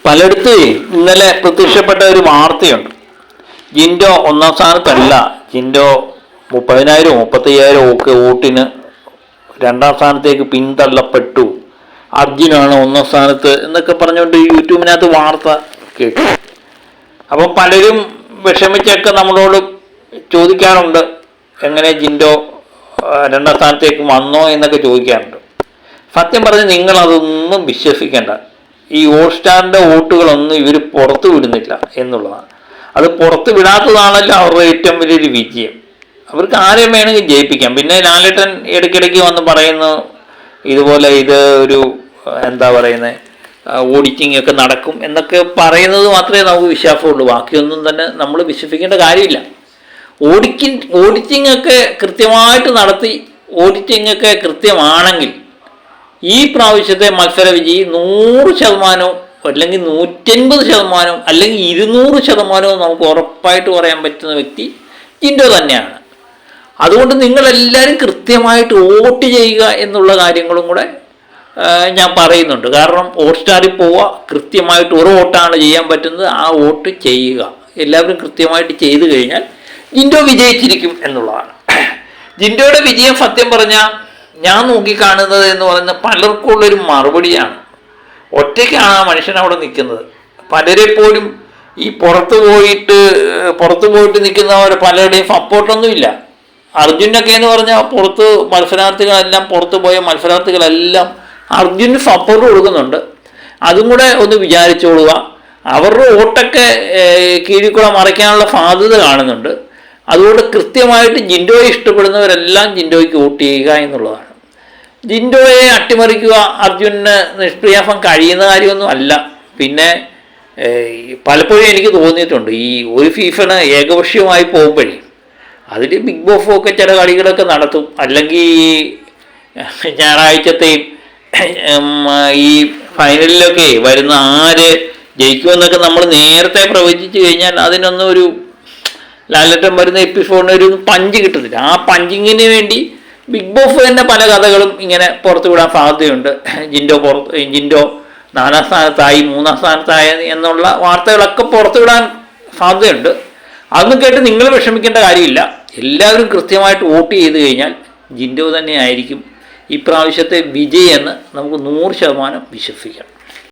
പലയിടത്ത് ഇന്നലെ പ്രത്യക്ഷപ്പെട്ട ഒരു വാർത്തയുണ്ട്. ജിൻഡോ ഒന്നാം സ്ഥാനത്തല്ല. ജിൻഡോ 30,000 35,000 ഒക്കെ വോട്ടിന് രണ്ടാം സ്ഥാനത്തേക്ക് പിന്തള്ളപ്പെട്ടു. അർജുനാണ് ഒന്നാം സ്ഥാനത്ത് എന്നൊക്കെ പറഞ്ഞുകൊണ്ട് യൂട്യൂബിനകത്ത് വാർത്ത കേട്ടു. അപ്പം പലരും വിഷമിച്ചൊക്കെ നമ്മളോട് ചോദിക്കാറുണ്ട്, എങ്ങനെ ജിൻഡോ രണ്ടാം സ്ഥാനത്തേക്ക് വന്നോ എന്നൊക്കെ ചോദിക്കാറുണ്ട്. സത്യം പറഞ്ഞ് നിങ്ങളതൊന്നും വിശ്വസിക്കേണ്ട. ഈ ഹോട്ട്സ്റ്റാറിൻ്റെ വോട്ടുകളൊന്നും ഇവർ പുറത്തു വിടുന്നില്ല എന്നുള്ളതാണ്. അത് പുറത്ത് വിടാത്തതാണല്ലോ അവരുടെ ഏറ്റവും വലിയൊരു വിജയം. അവർക്ക് ആരെയും വേണമെങ്കിൽ ജയിപ്പിക്കാം. പിന്നെ ലാലേട്ടൻ ഇടയ്ക്കിടയ്ക്ക് വന്ന് പറയുന്നു ഇതുപോലെ ഇത് ഒരു എന്താ പറയുന്നത് ഓഡിറ്റിംഗ് ഒക്കെ നടക്കും എന്നൊക്കെ പറയുന്നത് മാത്രമേ നമുക്ക് വിശ്വാസമുള്ളൂ. ബാക്കിയൊന്നും തന്നെ നമ്മൾ വിശ്വസിക്കേണ്ട കാര്യമില്ല. ഓഡിറ്റിംഗ് ഒക്കെ കൃത്യമായിട്ട് നടത്തി ഓഡിറ്റിംഗ് ഒക്കെ കൃത്യമാണെങ്കിൽ ഈ പ്രാവശ്യത്തെ മത്സര വിജയി 100% അല്ലെങ്കിൽ 150% അല്ലെങ്കിൽ 200% നമുക്ക് ഉറപ്പായിട്ട് പറയാൻ പറ്റുന്ന വ്യക്തി ജിൻഡോ തന്നെയാണ്. അതുകൊണ്ട് നിങ്ങളെല്ലാവരും കൃത്യമായിട്ട് വോട്ട് ചെയ്യുക എന്നുള്ള കാര്യങ്ങളും കൂടെ ഞാൻ പറയുന്നുണ്ട്. കാരണം ഹോട്ട്സ്റ്റാറിൽ പോവുക, കൃത്യമായിട്ട് ഒരു വോട്ടാണ് ചെയ്യാൻ പറ്റുന്നത്, ആ വോട്ട് ചെയ്യുക. എല്ലാവരും കൃത്യമായിട്ട് ചെയ്തു കഴിഞ്ഞാൽ ജിൻഡോ വിജയിച്ചിരിക്കും എന്നുള്ളതാണ്. ജിൻഡോയുടെ വിജയം സത്യം പറഞ്ഞാൽ ഞാൻ നോക്കിക്കാണുന്നത് എന്ന് പറയുന്നത് പലർക്കുള്ളൊരു മറുപടിയാണ്. ഒറ്റയ്ക്കാണ് ആ മനുഷ്യൻ അവിടെ നിൽക്കുന്നത്. പലരെ പോലും ഈ പുറത്ത് പോയിട്ട് നിൽക്കുന്നവർ പലരുടെയും സപ്പോർട്ടൊന്നുമില്ല. അർജുനൊക്കെ എന്ന് പറഞ്ഞാൽ പുറത്ത് പോയ മത്സരാർത്ഥികളെല്ലാം അർജുന് സപ്പോർട്ട് കൊടുക്കുന്നുണ്ട്. അതും കൂടെ ഒന്ന് വിചാരിച്ചോളുക. അവരുടെ വോട്ടൊക്കെ കീഴിക്കൂടെ മറിക്കാനുള്ള സാധ്യത കാണുന്നുണ്ട്. അതുകൊണ്ട് കൃത്യമായിട്ട് ജിൻഡോയെ ഇഷ്ടപ്പെടുന്നവരെല്ലാം ജിൻഡോയ്ക്ക് വോട്ട് ചെയ്യുക എന്നുള്ളതാണ്. ജിൻഡോയെ അട്ടിമറിക്കുക അർജുനന് നിഷ്പ്രയാസം കഴിയുന്ന കാര്യമൊന്നും അല്ല. പിന്നെ പലപ്പോഴും എനിക്ക് തോന്നിയിട്ടുണ്ട്, ഈ ഒരു സീസണ് ഏകപക്ഷീയമായി പോകുമ്പോഴേ അതിൽ ബിഗ് ബോസ് ഒക്കെ ചില കളികളൊക്കെ നടത്തും. അല്ലെങ്കിൽ ഞായറാഴ്ചത്തെയും ഈ ഫൈനലിലൊക്കെ വരുന്ന ആര് ജയിക്കുമെന്നൊക്കെ നമ്മൾ നേരത്തെ പ്രവചിച്ചു കഴിഞ്ഞാൽ അതിനൊന്നും ഒരു ലാലേട്ടൻ വരുന്ന എപ്പിസോഡിന് ഒരു പഞ്ച് കിട്ടത്തില്ല. ആ പഞ്ചിങ്ങിന് വേണ്ടി ബിഗ് ബോസ് തന്നെ പല കഥകളും ഇങ്ങനെ പുറത്തു വിടാൻ സാധ്യതയുണ്ട്. ജിൻഡോ 4ാം സ്ഥാനത്തായി 3ാം സ്ഥാനത്തായി എന്നുള്ള വാർത്തകളൊക്കെ പുറത്തു വിടാൻ സാധ്യതയുണ്ട്. അതൊന്നും കേട്ട് നിങ്ങൾ വിഷമിക്കേണ്ട കാര്യമില്ല. എല്ലാവരും കൃത്യമായിട്ട് വോട്ട് ചെയ്ത് കഴിഞ്ഞാൽ ജിൻഡോ തന്നെ ആയിരിക്കും ഇപ്രാവശ്യത്തെ വിജയെന്ന് നമുക്ക് 100% വിശ്വസിക്കാം.